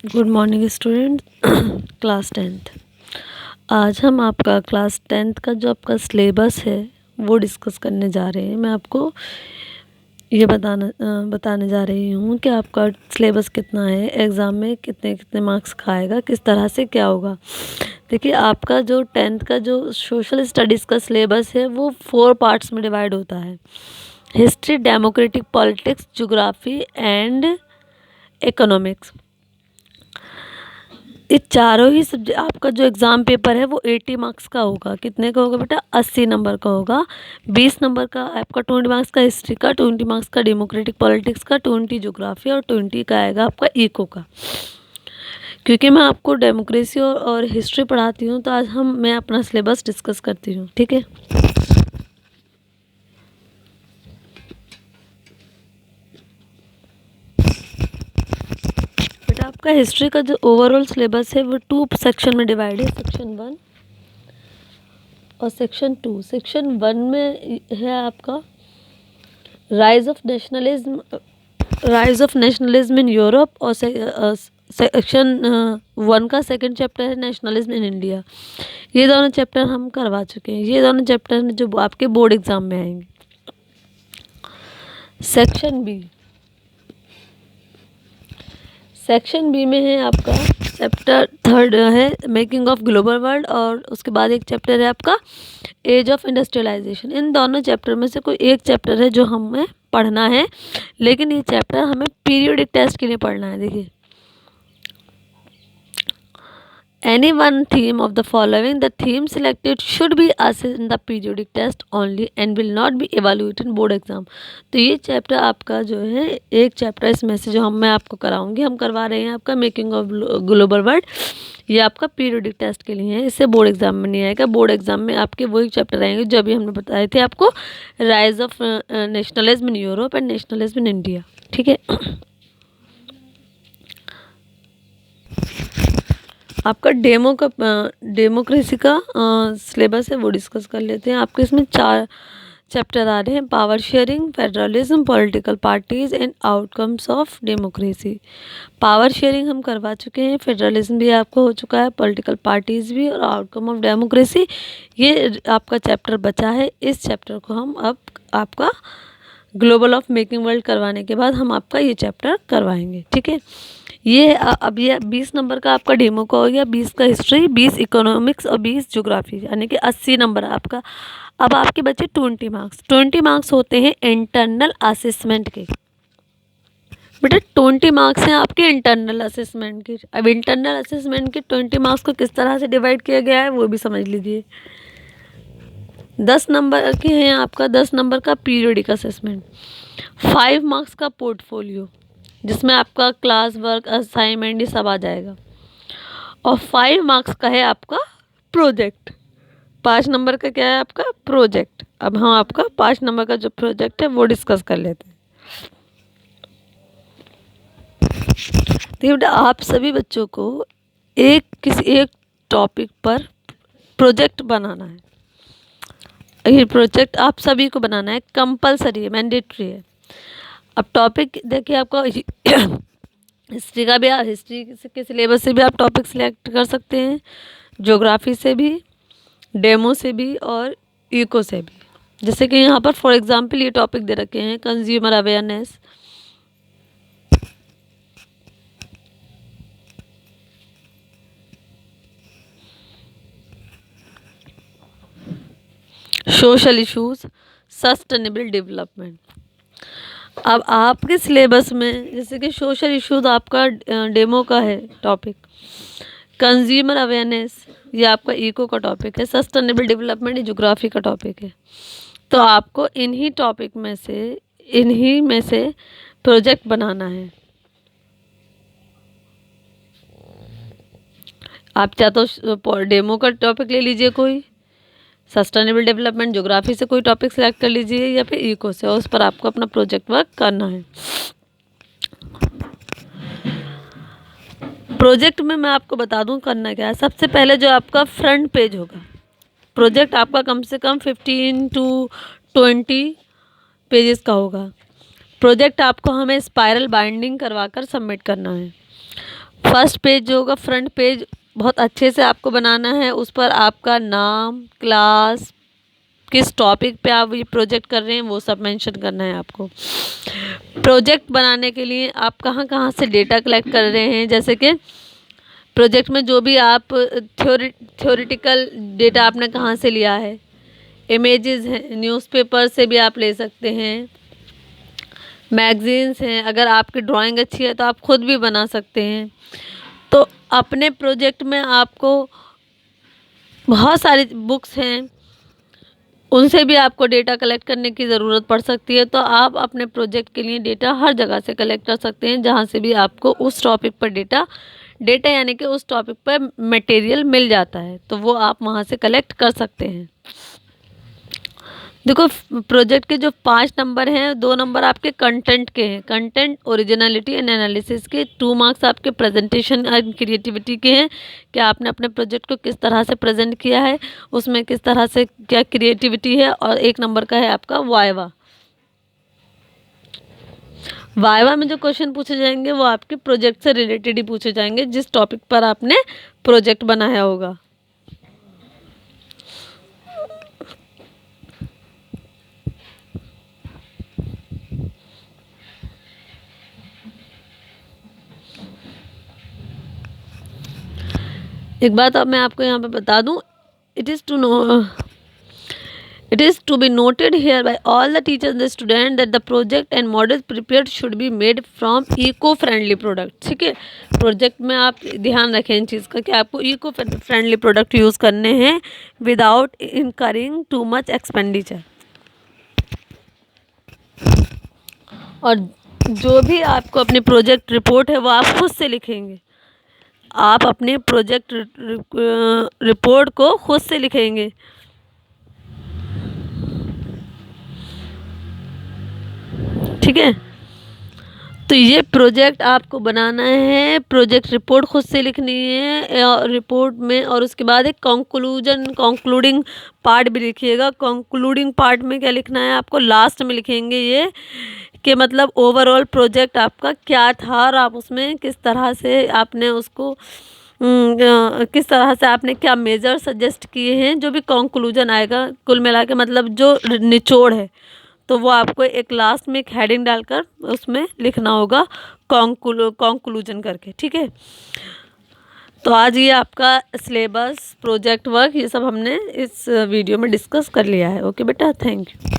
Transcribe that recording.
Good morning student class tenth. आज हम आपका क्लास टेंथ का जो आपका सिलेबस है वो डिस्कस करने जा रहे हैं। मैं आपको ये बताने जा रही हूँ कि आपका सिलेबस कितना है, एग्ज़ाम में कितने कितने मार्क्स खाएगा, किस तरह से क्या होगा। देखिए, आपका जो टेंथ का जो सोशल स्टडीज़ का सिलेबस है वो 4 पार्ट्स में डिवाइड होता है। History, democratic politics, geography and economics. ये चारों ही सब्जेक्ट आपका जो एग्ज़ाम पेपर है वो 80 मार्क्स का होगा। कितने का होगा बेटा? 80 नंबर का होगा। 20 नंबर का आपका 20 मार्क्स का हिस्ट्री का, 20 मार्क्स का डेमोक्रेटिक पॉलिटिक्स का, 20 ज्योग्राफी और 20 का आएगा आपका इको का। क्योंकि मैं आपको डेमोक्रेसी और हिस्ट्री पढ़ाती हूँ तो आज मैं अपना सिलेबस डिस्कस करती हूँ, ठीक है। बेटा, आपका हिस्ट्री का जो ओवरऑल सिलेबस है वो 2 सेक्शन में डिवाइड है, सेक्शन 1 और सेक्शन 2। सेक्शन 1 में है आपका rise of nationalism in Europe और सेक्शन 1 का सेकंड चैप्टर है नेशनलिज्म इन इंडिया। ये दोनों चैप्टर हम करवा चुके हैं। ये दोनों चैप्टर जो आपके बोर्ड एग्जाम में आएंगे। सेक्शन बी में है आपका चैप्टर 3 है मेकिंग ऑफ ग्लोबल वर्ल्ड, और उसके बाद एक चैप्टर है आपका एज ऑफ इंडस्ट्रियलाइजेशन। इन दोनों चैप्टर में से कोई एक चैप्टर है जो हमें पढ़ना है, लेकिन ये चैप्टर हमें पीरियोडिक टेस्ट के लिए पढ़ना है। देखिए, any one theme of the following, the theme selected should be assessed in the periodic test only and will not be evaluated in board exam। तो ये चैप्टर आपका जो है, एक चैप्टर इसमें से जो मैं आपको कराऊंगी, हम करवा रहे हैं आपका मेकिंग ऑफ ग्लोबल वर्ल्ड। ये आपका पीरियोडिक टेस्ट के लिए है, इससे बोर्ड एग्जाम में नहीं आएगा। बोर्ड एग्जाम में आपके वही चैप्टर आएंगे जो अभी हमने बताए थे आपको, rise of nationalism in Europe and nationalism in India, ठीक है। आपका डेमोक्रेसी का सिलेबस है वो डिस्कस कर लेते हैं। आपके इसमें 4 चैप्टर आ रहे हैं, power sharing, federalism, political parties and outcomes of democracy. Power sharing हम करवा चुके हैं, फेडरलिज्म भी आपको हो चुका है, पॉलिटिकल पार्टीज भी, और आउटकम ऑफ डेमोक्रेसी ये आपका चैप्टर बचा है। इस चैप्टर को हम अब आपका ग्लोबल ऑफ मेकिंग वर्ल्ड करवाने के बाद हम आपका ये चैप्टर करवाएंगे, ठीक है। ये अब ये 20 नंबर का आपका डेमो का हो गया, 20 का हिस्ट्री, 20 इकोनॉमिक्स और 20 ज्योग्राफी, यानी कि 80 नंबर आपका। अब आपके बचे 20 मार्क्स होते हैं इंटरनल असेसमेंट के। बेटा, 20 मार्क्स हैं आपके इंटरनल असेसमेंट के। अब इंटरनल असेसमेंट के 20 मार्क्स को किस तरह से डिवाइड किया गया है वो भी समझ लीजिए। 10 नंबर के हैं आपका, 10 नंबर का पीरियोडिक असेसमेंट, 5 मार्क्स का पोर्टफोलियो जिसमें आपका क्लास वर्क, असाइनमेंट ये सब आ जाएगा, और 5 मार्क्स का है आपका प्रोजेक्ट। 5 नंबर का क्या है आपका? प्रोजेक्ट। अब हम आपका 5 नंबर का जो प्रोजेक्ट है वो डिस्कस कर लेते हैं। देखिए बेटा, आप सभी बच्चों को किसी एक टॉपिक पर प्रोजेक्ट बनाना है। ये प्रोजेक्ट आप सभी को बनाना है, कंपलसरी है, मैंडेटरी है। अब टॉपिक देखिए, आपका हिस्ट्री का भी, हिस्ट्री के सिलेबस से भी आप टॉपिक सिलेक्ट कर सकते हैं, ज्योग्राफी से भी, डेमो से भी और इको से भी। जैसे कि यहाँ पर फॉर एग्जांपल ये टॉपिक दे रखे हैं, consumer awareness, social issues, sustainable development. अब आपके सिलेबस में जैसे कि सोशल इश्यूज आपका डेमो का है टॉपिक, कंज्यूमर अवेयरनेस ये आपका इको का टॉपिक है, सस्टेनेबल डेवलपमेंट ज्योग्राफी का टॉपिक है। तो आपको इन्हीं में से प्रोजेक्ट बनाना है। आप चाहे तो डेमो का टॉपिक ले लीजिए, कोई सस्टेनेबल डेवलपमेंट ज्योग्राफी से कोई टॉपिक सेलेक्ट कर लीजिए, या फिर इको से, और उस पर आपको अपना प्रोजेक्ट वर्क करना है। प्रोजेक्ट में मैं आपको बता दूं करना क्या है। सबसे पहले जो आपका फ्रंट पेज होगा, प्रोजेक्ट आपका कम से कम 15 to 20 पेजेस का होगा। प्रोजेक्ट आपको हमें स्पाइरल बाइंडिंग करवा कर सबमिट करना है। फर्स्ट पेज जो होगा, फ्रंट पेज बहुत अच्छे से आपको बनाना है। उस पर आपका नाम, क्लास, किस टॉपिक पे आप ये प्रोजेक्ट कर रहे हैं वो सब मेंशन करना है आपको। प्रोजेक्ट बनाने के लिए आप कहाँ कहाँ से डेटा कलेक्ट कर रहे हैं, जैसे कि प्रोजेक्ट में जो भी आप थ्योरेटिकल डेटा आपने कहाँ से लिया है, इमेजेस हैं, न्यूज़पेपर से भी आप ले सकते हैं, मैगजीन्स हैं, अगर आपकी ड्राइंग अच्छी है तो आप खुद भी बना सकते हैं। तो अपने प्रोजेक्ट में आपको बहुत सारी बुक्स हैं, उनसे भी आपको डेटा कलेक्ट करने की ज़रूरत पड़ सकती है। तो आप अपने प्रोजेक्ट के लिए डेटा हर जगह से कलेक्ट कर सकते हैं जहाँ से भी आपको उस टॉपिक पर डेटा यानी कि उस टॉपिक पर मटेरियल मिल जाता है, तो वो आप वहाँ से कलेक्ट कर सकते हैं। देखो, प्रोजेक्ट के जो 5 नंबर हैं, 2 नंबर आपके कंटेंट के हैं, कंटेंट, ओरिजिनलिटी एंड एनालिसिस के। 2 मार्क्स आपके प्रेजेंटेशन एंड क्रिएटिविटी के हैं कि आपने अपने प्रोजेक्ट को किस तरह से प्रेजेंट किया है, उसमें किस तरह से क्या क्रिएटिविटी है। और 1 नंबर का है आपका वाइवा। वाइवा में जो क्वेश्चन पूछे जाएंगे वो आपके प्रोजेक्ट से रिलेटेड ही पूछे जाएंगे, जिस टॉपिक पर आपने प्रोजेक्ट बनाया होगा। एक बात अब मैं आपको यहाँ पे बता दूँ, it is to be noted here by all the teachers and student that the project and models prepared should be made from eco friendly product. ठीक है, प्रोजेक्ट में आप ध्यान रखें इन चीज़ का कि आपको इको फ्रेंडली प्रोडक्ट यूज़ करने हैं without incurring too much expenditure. और जो भी आपको अपनी प्रोजेक्ट रिपोर्ट है वो आप खुद से लिखेंगे। आप अपने प्रोजेक्ट रिपोर्ट को खुद से लिखेंगे। ठीक है, तो ये प्रोजेक्ट आपको बनाना है, प्रोजेक्ट रिपोर्ट खुद से लिखनी है और रिपोर्ट में, और उसके बाद एक कंक्लूडिंग पार्ट भी लिखिएगा। कंक्लूडिंग पार्ट में क्या लिखना है आपको, लास्ट में लिखेंगे ये कि मतलब ओवरऑल प्रोजेक्ट आपका क्या था और आप उसमें किस तरह से आपने उसको किस तरह से आपने क्या मेजर सजेस्ट किए हैं। जो भी कंक्लूजन आएगा कुल मिला के, मतलब जो निचोड़ है, तो वो आपको एक लास्ट में एक हेडिंग डालकर उसमें लिखना होगा कंक्लूजन करके। ठीक है, तो आज ये आपका सिलेबस, प्रोजेक्ट वर्क, ये सब हमने इस वीडियो में डिस्कस कर लिया है। ओके बेटा, थैंक यू।